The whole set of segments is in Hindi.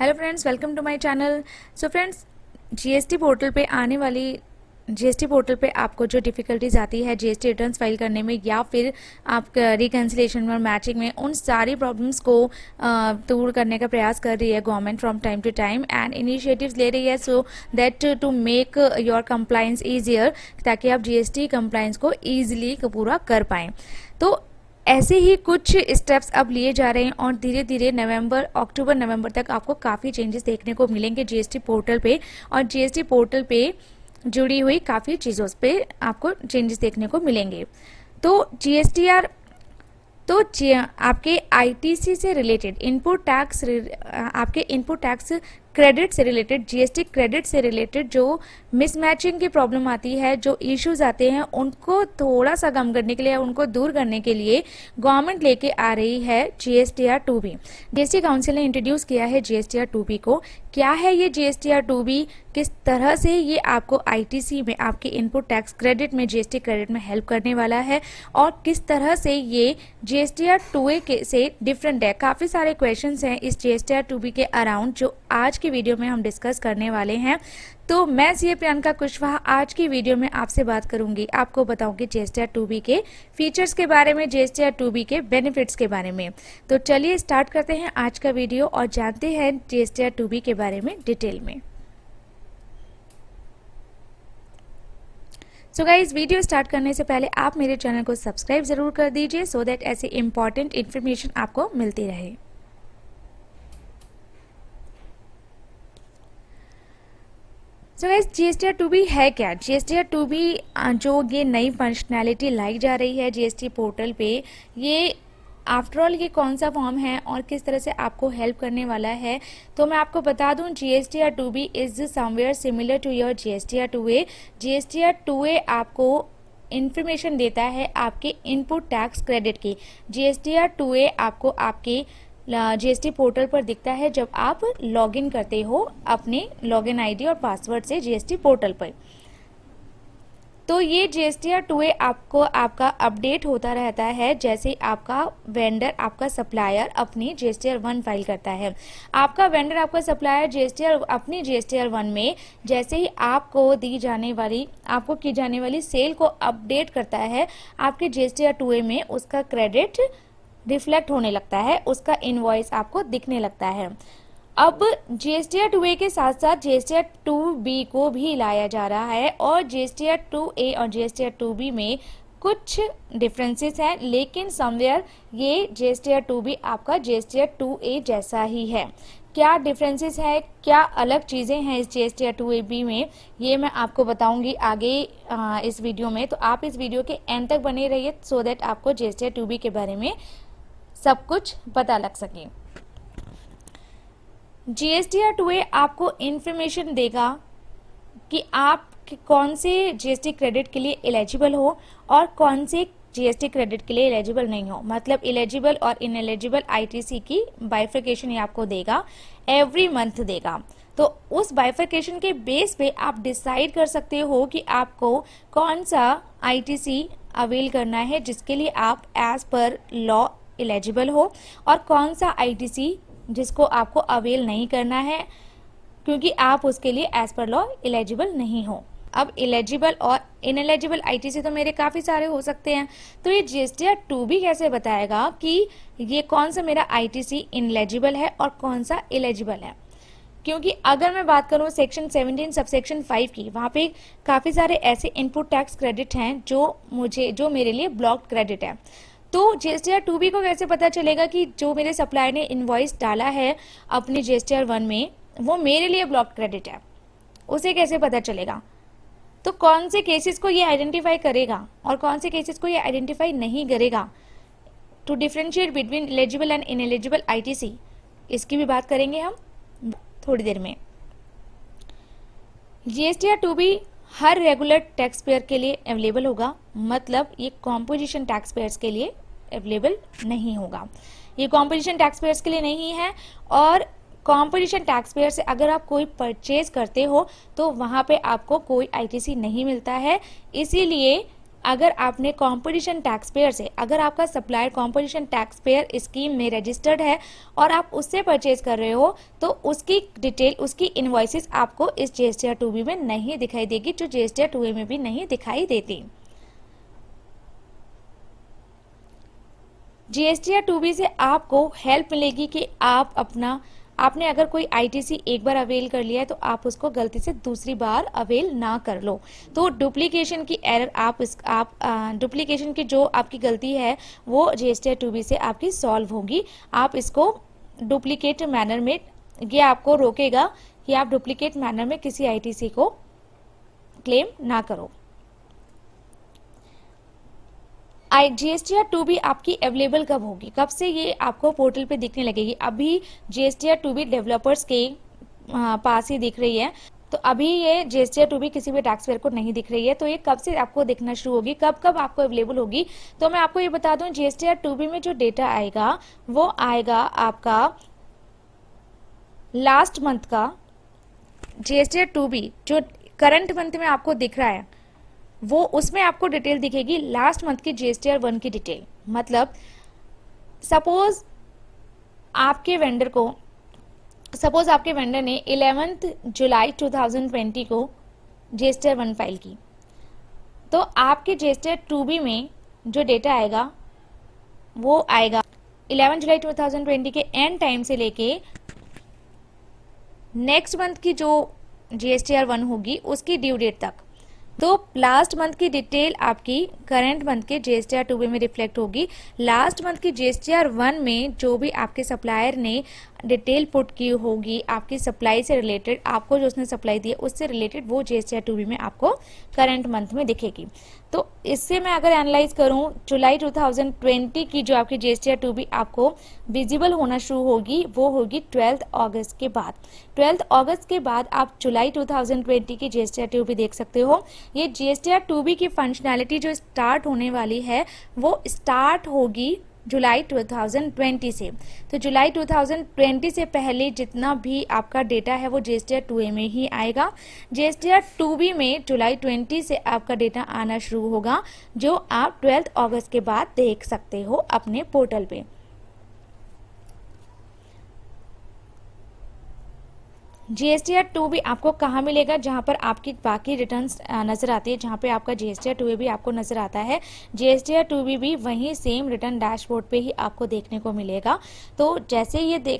Hello friends, welcome to my channel. So friends, GST portal पे आपको जो डिफ़िकल्टीज आती है जीएसटी रिटर्न्स फाइल करने में या फिर आप रिकन्सिलेशन में और मैचिंग में, उन सारी प्रॉब्लम्स को दूर करने का प्रयास कर रही है government from time to time and initiatives ले रही है so that to make your compliance easier, ताकि आप जीएसटी कंप्लाइंस को ईजिली पूरा कर पाएँ। तो ऐसे ही कुछ स्टेप्स अब लिए जा रहे हैं और धीरे धीरे अक्टूबर नवंबर तक आपको काफ़ी चेंजेस देखने को मिलेंगे जीएसटी पोर्टल पे, और जीएसटी पोर्टल पे जुड़ी हुई काफ़ी चीज़ों पे आपको चेंजेस देखने को मिलेंगे। तो जीएसटीआर आपके आईटीसी से रिलेटेड आपके इनपुट टैक्स क्रेडिट से रिलेटेड, जीएसटी क्रेडिट से रिलेटेड जो मिसमैचिंग की प्रॉब्लम आती है, जो इश्यूज आते हैं, उनको थोड़ा सा कम करने के लिए, उनको दूर करने के लिए गवर्नमेंट लेके आ रही है जीएसटीआर 2B। जीएसटी काउंसिल ने इंट्रोड्यूस किया है जीएसटीआर 2B को। क्या है ये जीएसटीआर 2B, किस तरह से ये आपको आईटीसी में, आपके इनपुट टैक्स क्रेडिट में, जीएसटी क्रेडिट में हेल्प करने वाला है, और किस तरह से ये जीएसटीआर 2A से डिफरेंट है। काफ़ी सारे क्वेश्चंस हैं इस जीएसटीआर 2B के अराउंड जो आज की वीडियो में हम डिस्कस करने वाले हैं। तो मैं सीए प्रियंका कुशवाहा आज की वीडियो में आपसे बात करूंगी, आपको बताऊंगी जीएसटीआर 2B के फीचर्स के बारे में, जीएसटीआर 2B के बेनिफिट्स के बारे में। तो चलिए स्टार्ट करते हैं आज का वीडियो और जानते हैं जीएसटीआर 2B के बारे में डिटेल में। सो गाइज, वीडियो स्टार्ट करने से पहले आप मेरे चैनल को सब्सक्राइब जरूर कर दीजिए सो दैट ऐसी इंपॉर्टेंट इन्फॉर्मेशन आपको मिलती रहे। सो गाइस, जीएसटीआर 2B है क्या? जीएसटीआर 2B जो ये नई फंक्शनैलिटी लाई जा रही है जीएसटी पोर्टल पे, ये आफ्टरऑल ये कौन सा फॉर्म है और किस तरह से आपको हेल्प करने वाला है, तो मैं आपको बता दूं GSTR 2B is somewhere similar to your GSTR 2A। GSTR 2A आपको इंफॉर्मेशन देता है आपके इनपुट टैक्स क्रेडिट की। जीएसटीआर 2A आपको आपके जीएसटी पोर्टल पर दिखता है जब आप लॉगिन करते हो अपने लॉगिन आईडी और पासवर्ड से जीएसटी पोर्टल पर। तो ये जीएसटीआर 2A आपको आपका अपडेट होता रहता है जैसे आपका वेंडर, आपका सप्लायर अपनी जीएसटीआर 1 फाइल करता है। आपका वेंडर, आपका सप्लायर अपनी जीएसटीआर 1 में जैसे ही आपको की जाने वाली सेल को अपडेट करता है, आपके जीएसटीआर 2A में उसका क्रेडिट रिफ्लेक्ट होने लगता है, उसका इनवॉइस आपको दिखने लगता है। अब जीएसटीआर 2A के साथ साथ जीएसटीआर 2B को भी लाया जा रहा है और जीएसटीआर 2A और जीएसटीआर 2B में कुछ डिफरेंसेस हैं, लेकिन समवेयर ये जीएसटीआर 2B आपका जीएसटीआर 2A जैसा ही है। क्या डिफरेंसेस है, क्या अलग चीज़ें हैं इस जीएसटीआर 2AB में, ये मैं आपको बताऊंगी आगे इस वीडियो में। तो आप इस वीडियो के एंड तक बने रहिए सो दैट आपको जीएसटीआर 2B के बारे में सब कुछ पता लग सके। जीएसटीआर 2A आपको इंफॉर्मेशन देगा कि आप कौन से जीएसटी क्रेडिट के लिए एलिजिबल हो और कौन से जीएसटी क्रेडिट के लिए एलिजिबल नहीं हो। मतलब एलिजिबल और इनएलिजिबल आईटीसी की बाइफर्केशन ये आपको देगा, एवरी मंथ देगा। तो उस बाइफर्केशन के बेस पे आप डिसाइड कर सकते हो कि आपको कौन सा आईटीसी अवेल करना है जिसके लिए आप एज पर लॉ एलिजिबल हो, और कौन सा आईटीसी जिसको आपको अवेल नहीं करना है क्योंकि आप उसके लिए एज पर लॉ एलिजिबल नहीं हो। अब एलिजिबल और इनएलिजिबल आईटीसी तो मेरे काफ़ी सारे हो सकते हैं, तो ये जीएसटीआर 2B कैसे बताएगा कि ये कौन सा मेरा आईटीसी इनएलिजिबल है और कौन सा एलिजिबल है? क्योंकि अगर मैं बात करूँ सेक्शन 17 सबसेक्शन 5 की, वहाँ पे काफ़ी सारे ऐसे इनपुट टैक्स क्रेडिट हैं जो मेरे लिए ब्लॉक्ड क्रेडिट है। तो जीएसटीआर 2B को कैसे पता चलेगा कि जो मेरे सप्लायर ने इनवॉइस डाला है अपनी जीएसटीआर 1 में वो मेरे लिए ब्लॉक क्रेडिट है, उसे कैसे पता चलेगा? तो कौन से केसेस को ये आइडेंटिफाई करेगा और कौन से केसेस को ये आइडेंटिफाई नहीं करेगा, to differentiate between eligible and ineligible ITC, इसकी भी बात करेंगे हम थोड़ी देर में। जीएसटीआर 2B हर रेगुलर टैक्स पेयर के लिए अवेलेबल होगा, मतलब ये कॉम्पोजिशन टैक्स पेयर्स के लिए अवेलेबल नहीं होगा। ये कॉम्पोजिशन टैक्स पेयर्स के लिए नहीं है, और कॉम्पोजिशन टैक्स पेयर से अगर आप कोई परचेज करते हो तो वहाँ पे आपको कोई आईटीसी नहीं मिलता है। इसीलिए अगर आपने कॉम्पोजिशन टैक्स पेयर से, अगर आपका supplier composition tax payer scheme में रजिस्टर्ड है और आप उससे परचेज कर रहे हो, तो उसकी डिटेल, उसकी इनवॉइसेस आपको इस जीएसटीआर 2B में नहीं दिखाई देगी, जो जीएसटीआर 2A में भी नहीं दिखाई देती। जीएसटीआर 2B से आपको हेल्प मिलेगी कि आपने अगर कोई आईटीसी एक बार अवेल कर लिया है तो आप उसको गलती से दूसरी बार अवेल ना कर लो। तो डुप्लीकेशन की एरर डुप्लीकेशन की जो आपकी गलती है वो जीएसटीआर 2B से आपकी सॉल्व होगी। आप इसको डुप्लीकेट मैनर में, ये आपको रोकेगा कि आप डुप्लीकेट मैनर में किसी आईटीसी को क्लेम ना करो। जीएसटीआर 2B आपकी अवेलेबल कब होगी, कब से ये आपको पोर्टल पे दिखने लगेगी? अभी जीएसटीआर 2B डेवलपर्स के पास ही दिख रही है, तो अभी ये जीएसटीआर 2B किसी भी टैक्स पेयर को नहीं दिख रही है। तो ये कब से आपको दिखना शुरू होगी, कब कब आपको अवेलेबल होगी? तो मैं आपको ये बता दूं, जीएसटीआर 2B में जो डेटा आएगा वो आएगा आपका लास्ट मंथ का। जीएसटीआर 2B जो करंट मंथ में आपको दिख रहा है वो, उसमें आपको डिटेल दिखेगी लास्ट मंथ की जीएसटीआर 1 की डिटेल। मतलब सपोज आपके वेंडर ने 11 जुलाई 2020 को जीएसटीआर 1 फाइल की, तो आपके जीएसटीआर 2B में जो डेटा आएगा वो आएगा 11 जुलाई 2020 के एंड टाइम से लेके नेक्स्ट मंथ की जो जीएसटीआर 1 होगी उसकी ड्यू डेट तक। तो लास्ट मंथ की डिटेल आपकी करंट मंथ के जीएसटीआर 2B में रिफ्लेक्ट होगी। लास्ट मंथ की जीएसटीआर 1 में जो भी आपके सप्लायर ने डिटेल पुट की होगी आपकी सप्लाई से रिलेटेड, आपको जो उसने सप्लाई दी है उससे रिलेटेड, वो जीएसटीआर 2B में आपको करंट मंथ में दिखेगी। तो इससे मैं अगर एनालाइज करूं, जुलाई 2020 की जो आपकी जीएसटीआर 2B आपको विजिबल होना शुरू होगी वो होगी 12 अगस्त के बाद। 12 अगस्त के बाद आप जुलाई 2020 की जीएसटीआर 2B देख सकते हो। ये जीएसटीआर 2B की फंक्शनैलिटी जो स्टार्ट होने वाली है वो स्टार्ट होगी जुलाई 2020 से। तो जुलाई 2020 से पहले जितना भी आपका डेटा है वो जीएसटीआर 2A में ही आएगा। जीएसटीआर 2B में जुलाई 20 से आपका डेटा आना शुरू होगा, जो आप 12 अगस्त के बाद देख सकते हो अपने पोर्टल पे। जीएसटीआर 2B आपको कहाँ मिलेगा? जहाँ पर आपकी बाकी रिटर्न्स नजर आती है, जहाँ पे आपका जीएसटीआर 2A भी आपको नजर आता है, जीएसटीआर 2B भी वहीं सेम रिटर्न डैशबोर्ड पे ही आपको देखने को मिलेगा। तो जैसे ये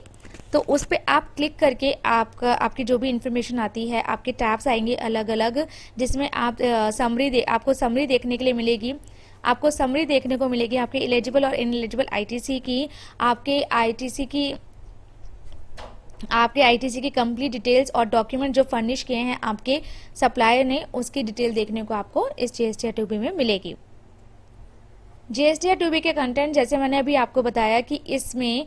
तो उस पर आप क्लिक करके आपकी जो भी इंफॉर्मेशन आती है, आपके टैब्स आएंगे अलग अलग, जिसमें आप आपको समरी देखने के लिए मिलेगी। आपको समरी देखने को मिलेगी आपके एलिजिबल और इनएलिजिबल आईटीसी की, आपके आईटीसी की कंप्लीट डिटेल्स और डॉक्यूमेंट जो फर्निश किए हैं आपके सप्लायर ने, उसकी डिटेल देखने को आपको इस जीएसटीआर 2B में मिलेगी। जीएसटीआर 2B के कंटेंट, जैसे मैंने अभी आपको बताया कि इसमें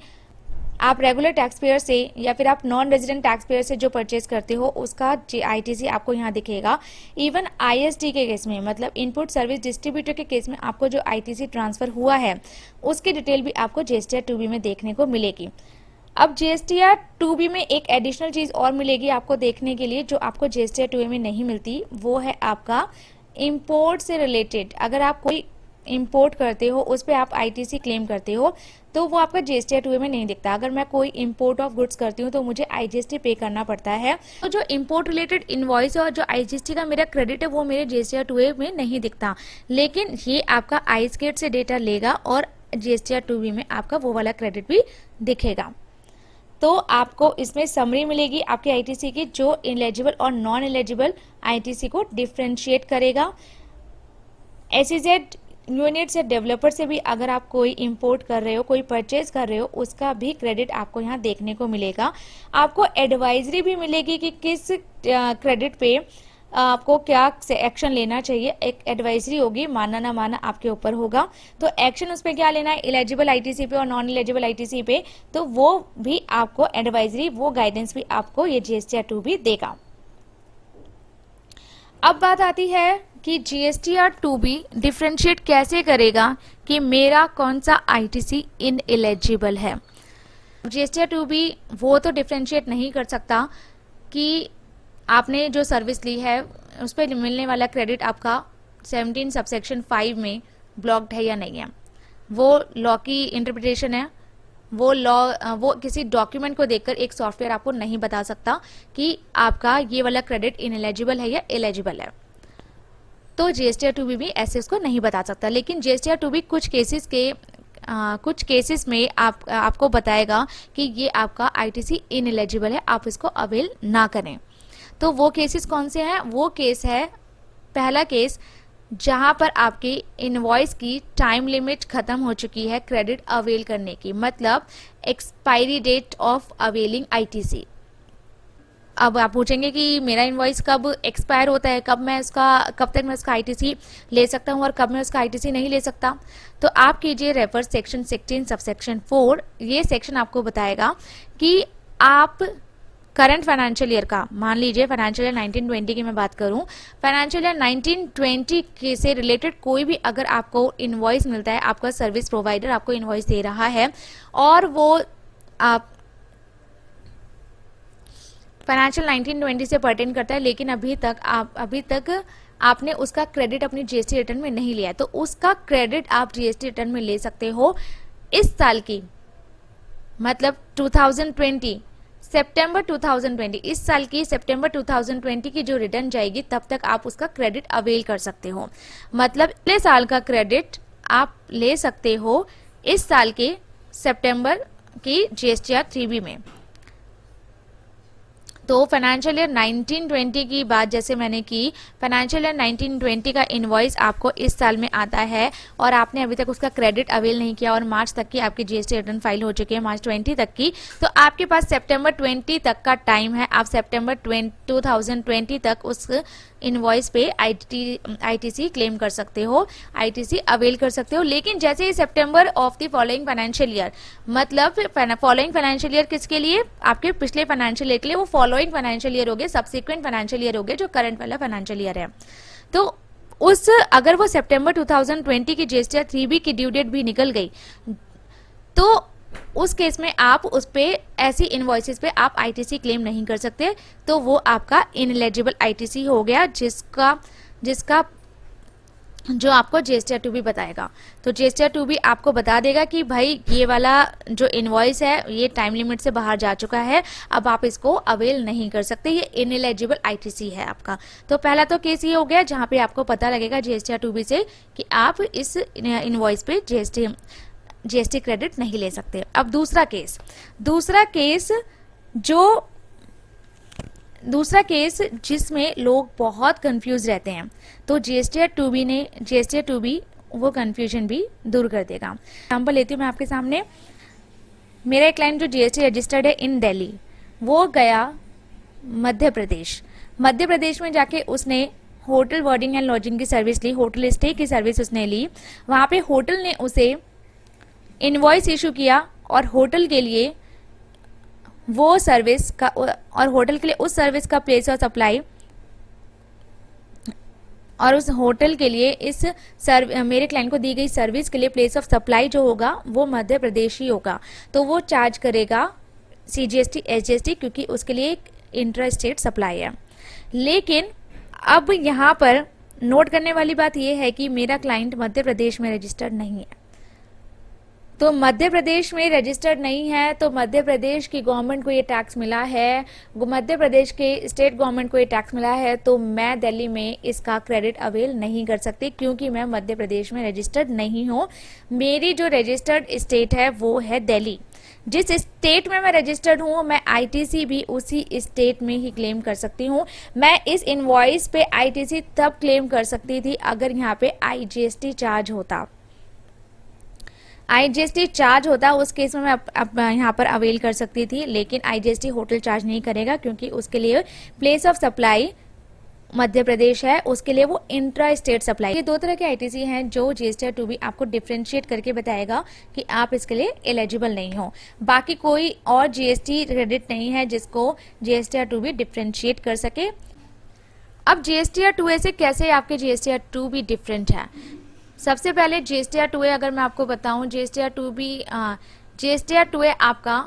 आप रेगुलर टैक्स पेयर से या फिर आप नॉन रेजिडेंट टैक्स पेयर से जो परचेज करते हो उसका आईटीसी आपको यहाँ दिखेगा। इवन आईएसडी के केस में, मतलब इनपुट सर्विस डिस्ट्रीब्यूटर के केस में, आपको जो आईटीसी ट्रांसफर हुआ है उसकी डिटेल भी आपको जीएसटीआर 2B में देखने को मिलेगी। अब जीएसटीआर 2B में एक एडिशनल चीज और मिलेगी आपको देखने के लिए, जो आपको जीएसटीआर 2A में नहीं मिलती, वो है आपका इंपोर्ट से रिलेटेड। अगर आप कोई इंपोर्ट करते हो, उस पर आप आईटीसी क्लेम करते हो, तो वो आपका जीएसटीआर 2A में नहीं दिखता। अगर मैं कोई इंपोर्ट ऑफ गुड्स करती हूँ तो मुझे आईजीएसटी पे करना पड़ता है, तो जो इंपोर्ट रिलेटेड इनवॉइस और जो आईजीएसटी का मेरा क्रेडिट है वो मेरे जीएसटीआर 2A में नहीं दिखता। लेकिन ये आपका आईस्केट से डेटा लेगा और जीएसटीआर 2B में आपका वो वाला क्रेडिट भी दिखेगा। तो आपको इसमें समरी मिलेगी आपके आईटीसी की, जो एलिजिबल और नॉन एलिजिबल आईटीसी को डिफरेंशिएट करेगा। एसईजेड यूनिट से डेवलपर से भी अगर आप कोई इंपोर्ट कर रहे हो, कोई परचेज कर रहे हो, उसका भी क्रेडिट आपको यहाँ देखने को मिलेगा। आपको एडवाइजरी भी मिलेगी कि किस क्रेडिट पे आपको क्या एक्शन लेना चाहिए। एक एडवाइजरी होगी, मानना ना मानना आपके ऊपर होगा। तो एक्शन उस पर क्या लेना है, एलिजिबल आईटीसी पे और नॉन एलिजिबल आईटीसी पे, तो वो भी आपको एडवाइजरी, वो गाइडेंस भी आपको ये जीएसटीआर 2B देगा। अब बात आती है कि जीएसटीआर 2B डिफरेंशिएट कैसे करेगा कि मेरा कौन सा आईटीसी इनएलिजिबल है। जीएसटीआर 2B वो तो डिफरेंशिएट नहीं कर सकता कि आपने जो सर्विस ली है उस पर मिलने वाला क्रेडिट आपका 17 सबसेक्शन 5 में ब्लॉक्ड है या नहीं है। वो लॉ की इंटरप्रिटेशन है, वो लॉ वो किसी डॉक्यूमेंट को देखकर एक सॉफ्टवेयर आपको नहीं बता सकता कि आपका ये वाला क्रेडिट इनएलिजिबल है या एलिजिबल है। तो जीएसटीआर 2B भी ऐसे उसको नहीं बता सकता। लेकिन जीएसटीआर 2B कुछ केसेस में आपको बताएगा कि ये आपका आईटीसी इनएलिजिबल है, आप इसको अवेल ना करें। तो वो केसेस कौन से हैं? वो केस है, पहला केस जहां पर आपकी इनवॉइस की टाइम लिमिट खत्म हो चुकी है क्रेडिट अवेल करने की, मतलब expiry date of availing ITC. अब आप पूछेंगे कि मेरा इनवॉइस कब एक्सपायर होता है, कब तक मैं उसका आईटीसी ले सकता हूं और कब मैं उसका आईटीसी नहीं ले सकता। तो आप कीजिए रेफर सेक्शन 16 सबसेक्शन 4। ये सेक्शन आपको बताएगा कि आप करंट फाइनेंशियल ईयर का, मान लीजिए फाइनेंशियल ईयर 1920 की मैं बात करूं, फाइनेंशियल ईयर 1920 के से रिलेटेड कोई भी अगर आपको इनवॉइस मिलता है, आपका सर्विस प्रोवाइडर आपको इनवॉइस दे रहा है और वो आप फाइनेंशियल 1920 से पर्टेन करता है, लेकिन अभी तक आपने उसका क्रेडिट अपनी जीएसटी रिटर्न में नहीं लिया है, तो उसका क्रेडिट आप जीएसटी रिटर्न में ले सकते हो इस साल की, मतलब 2020 सितंबर 2020, इस साल की सितंबर 2020 की जो रिटर्न जाएगी तब तक आप उसका क्रेडिट अवेल कर सकते हो। मतलब अगले साल का क्रेडिट आप ले सकते हो इस साल के सितंबर की जीएसटीआर 3B में। तो फाइनेंशियल ईयर 1920 की बात जैसे मैंने की, फाइनेंशियल ईयर 1920 का इनवॉइस आपको इस साल में आता है और आपने अभी तक उसका क्रेडिट अवेल नहीं किया और मार्च तक की आपकी जीएसटी रिटर्न फाइल हो चुकी है, मार्च 20 तक की, तो आपके पास सितंबर 20 तक का टाइम है। आप सितंबर 2020 तक उस इनवॉइस पे आईटीसी क्लेम कर सकते हो, आईटीसी अवेल कर सकते हो। लेकिन जैसे ही September of the following financial year, मतलब फॉलोइंग फाइनेंशियल ईयर किसके लिए? आपके पिछले फाइनेंशियल ईयर के लिए, वो फॉलोइंग फाइनेंशियल ईयर हो गए, सब्सिक्वेंट फाइनेंशियल ईयर हो गए, जो करंट वाला फाइनेंशियल ईयर है। तो अगर वो सितंबर 2020 की जीएसटीआर 3B की ड्यू डेट भी निकल गई, तो उस केस में आप उस पे ऐसी इनवॉइसेस पे आप आईटीसी क्लेम नहीं कर सकते, तो वो आपका इनएलिजिबल आईटीसी हो गया, जिसका जो आपको जीएसटीआर 2B बताएगा। तो जीएसटीआर 2B आपको बता देगा कि भाई ये वाला जो इनवॉइस है ये टाइम लिमिट से बाहर जा चुका है, अब आप इसको अवेल नहीं कर सकते, ये इनएलिजिबल आईटीसी है आपका। तो पहला तो केस ये हो गया जहां पे आपको पता लगेगा जीएसटीआर 2B से कि आप इस इनवॉइस पे जीएसटी क्रेडिट नहीं ले सकते। अब दूसरा केस जिसमें लोग बहुत कंफ्यूज रहते हैं, तो जीएसटीआर 2B वो कंफ्यूजन भी दूर कर देगा। एग्जाम्पल लेती हूँ मैं आपके सामने। मेरा एक क्लाइंट जो जीएसटी रजिस्टर्ड है इन दिल्ली, वो गया मध्य प्रदेश में जाके उसने होटल बोर्डिंग एंड लॉजिंग की सर्विस ली, होटल स्टे की सर्विस उसने ली। वहां पे होटल ने उसे इनवॉइस इशू किया और होटल के लिए वो सर्विस का और होटल के लिए उस सर्विस का प्लेस ऑफ सप्लाई, और उस होटल के लिए मेरे क्लाइंट को दी गई सर्विस के लिए प्लेस ऑफ सप्लाई जो होगा वो मध्य प्रदेश ही होगा। तो वो चार्ज करेगा सीजीएसटी एसजीएसटी, क्योंकि उसके लिए एक इंट्रा स्टेट सप्लाई है। लेकिन अब यहाँ पर नोट करने वाली बात यह है कि मेरा क्लाइंट मध्य प्रदेश में रजिस्टर्ड नहीं है। तो मध्य प्रदेश में रजिस्टर्ड नहीं है, तो मध्य प्रदेश की गवर्नमेंट को ये टैक्स मिला है, मध्य प्रदेश के स्टेट गवर्नमेंट को ये टैक्स मिला है, तो मैं दिल्ली में इसका क्रेडिट अवेल नहीं कर सकती, क्योंकि मैं मध्य प्रदेश में रजिस्टर्ड नहीं हूँ। मेरी जो रजिस्टर्ड स्टेट है वो है दिल्ली। जिस स्टेट में मैं रजिस्टर्ड हूँ, मैं आईटीसी भी उसी स्टेट में ही क्लेम कर सकती हूँ। मैं इस इनवॉइस पे आईटीसी तब क्लेम कर सकती थी अगर यहाँ पे आईजीएसटी चार्ज होता, आईजीएसटी चार्ज होता, उस केस में मैं यहाँ पर अवेल कर सकती थी। लेकिन आईजीएसटी होटल चार्ज नहीं करेगा, क्योंकि उसके लिए place of supply Madhya Pradesh है, उसके लिए वो इंट्रा स्टेट सप्लाई। ये दो तरह के आईटीसी हैं जो जीएसटीआर 2B आपको डिफरेंशिएट करके बताएगा कि आप इसके लिए एलिजिबल नहीं हो। बाकी कोई और जीएसटी क्रेडिट नहीं है जिसको जीएसटीआर 2B डिफरेंशिएट कर सके। अब जीएसटीआर 2A से कैसे आपके जीएसटीआर 2B डिफरेंट है? सबसे पहले जीएसटीआर 2A अगर मैं आपको बताऊं, जीएसटीआर 2A आपका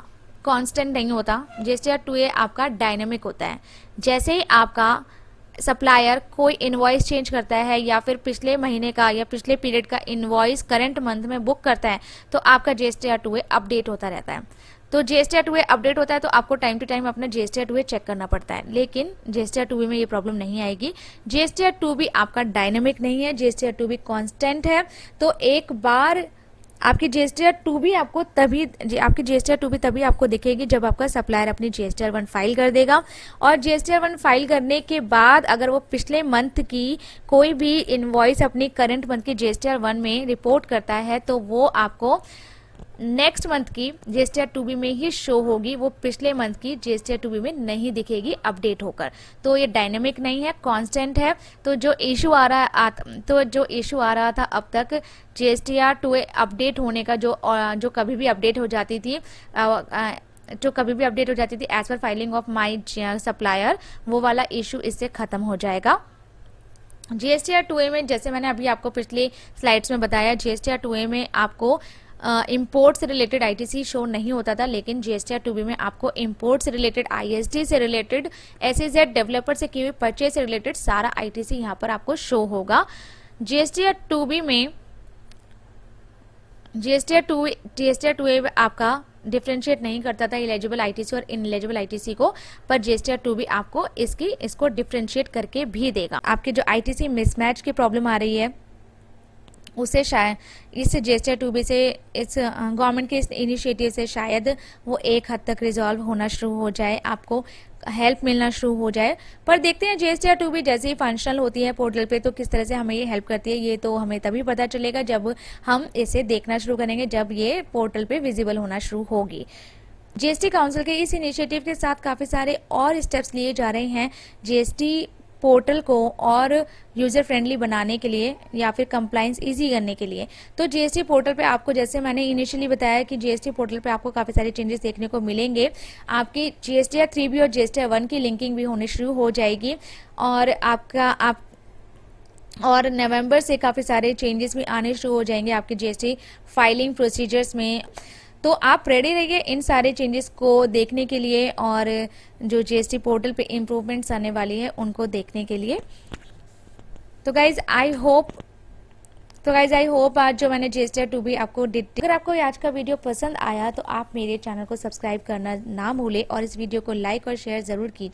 कांस्टेंट नहीं होता, जीएसटीआर 2A आपका डायनेमिक होता है। जैसे ही आपका सप्लायर कोई इनवॉइस चेंज करता है या फिर पिछले महीने का या पिछले पीरियड का इनवॉइस करंट मंथ में बुक करता है तो आपका जीएसटीआर 2A अपडेट होता रहता है। तो जीएसटीआर 2A अपडेट होता है तो आपको टाइम टू टाइम अपना जीएसटीआर 2A चेक करना पड़ता है, लेकिन जीएसटीआर 2B में ये प्रॉब्लम नहीं आएगी। जीएसटीआर 2B आपका डायनेमिक नहीं है, जीएसटीआर 2B कांस्टेंट है। तो एक बार आपकी जीएसटीआर 2B आपको तभी आपकी जीएसटीआर 2B तभी आपको दिखेगी जब आपका सप्लायर अपनी जीएसटीआर 1 फाइल कर देगा। और जीएसटीआर 1 फाइल करने के बाद अगर वो पिछले मंथ की कोई भी इनवॉइस अपनी करंट मंथ की जीएसटीआर 1 में रिपोर्ट करता है तो वो आपको नेक्स्ट मंथ की जीएसटीआर 2B में ही शो होगी, वो पिछले मंथ की जीएसटीआर 2B में नहीं दिखेगी अपडेट होकर। तो ये डायनेमिक नहीं है, कांस्टेंट है। तो जो इशू आ रहा था अब तक जीएसटीआर 2A अपडेट होने का, जो कभी भी अपडेट हो जाती थी as per filing of my supplier, वो वाला इशू इससे खत्म हो जाएगा। जीएसटीआर 2A में जैसे मैंने अभी आपको पिछले स्लाइड्स में बताया, जीएसटीआर 2A में आपको इंपोर्ट से रिलेटेड आईटीसी शो नहीं होता था, लेकिन जीएसटीआर 2B में आपको इंपोर्ट से रिलेटेड, आईएसडी से रिलेटेड, एसईजेड डेवलपर से की हुई परचेज से रिलेटेड सारा आईटीसी यहाँ पर आपको शो होगा। जीएसटीआर 2A आपका डिफ्रेंशिएट नहीं करता था एलिजिबल आईटीसी और इनएलिजिबल आईटीसी को, पर जीएसटीआर 2B आपको इसको डिफ्रेंशिएट करके भी देगा। आपकी जो आईटीसी मिसमैच की प्रॉब्लम आ रही है उसे शायद इस जीएसटीआर 2B से, इस गवर्नमेंट के इस इनिशिएटिव से शायद वो एक हद तक रिजॉल्व होना शुरू हो जाए, आपको हेल्प मिलना शुरू हो जाए। पर देखते हैं जीएसटीआर 2B जैसे ही फंक्शनल होती है पोर्टल पे तो किस तरह से हमें ये हेल्प करती है। ये तो हमें तभी पता चलेगा जब हम इसे देखना शुरू करेंगे, जब ये पोर्टल पे विजिबल होना शुरू होगी। जीएसटी काउंसिल के इस इनिशिएटिव के साथ काफ़ी सारे और स्टेप्स लिए जा रहे हैं जीएसटी पोर्टल को और यूज़र फ्रेंडली बनाने के लिए या फिर कंप्लाइंस इजी करने के लिए। तो जीएसटी पोर्टल पे आपको, जैसे मैंने इनिशियली बताया कि जीएसटी पोर्टल पे आपको काफ़ी सारे चेंजेस देखने को मिलेंगे। आपकी जीएसटीआर 3B और जीएसटीआर 1 की लिंकिंग भी होनी शुरू हो जाएगी और और नवंबर से काफ़ी सारे चेंजेस भी आने शुरू हो जाएंगे आपके जीएसटी फाइलिंग प्रोसीजर्स में। तो आप रेडी रहिए इन सारे चेंजेस को देखने के लिए और जो जीएसटी पोर्टल पे इम्प्रूवमेंट्स आने वाली है उनको देखने के लिए। तो गाइज आई होप आज जो मैंने जीएसटीआर 2B आपको अगर आपको आज का वीडियो पसंद आया तो आप मेरे चैनल को सब्सक्राइब करना ना भूलें और इस वीडियो को लाइक और शेयर ज़रूर कीजिए।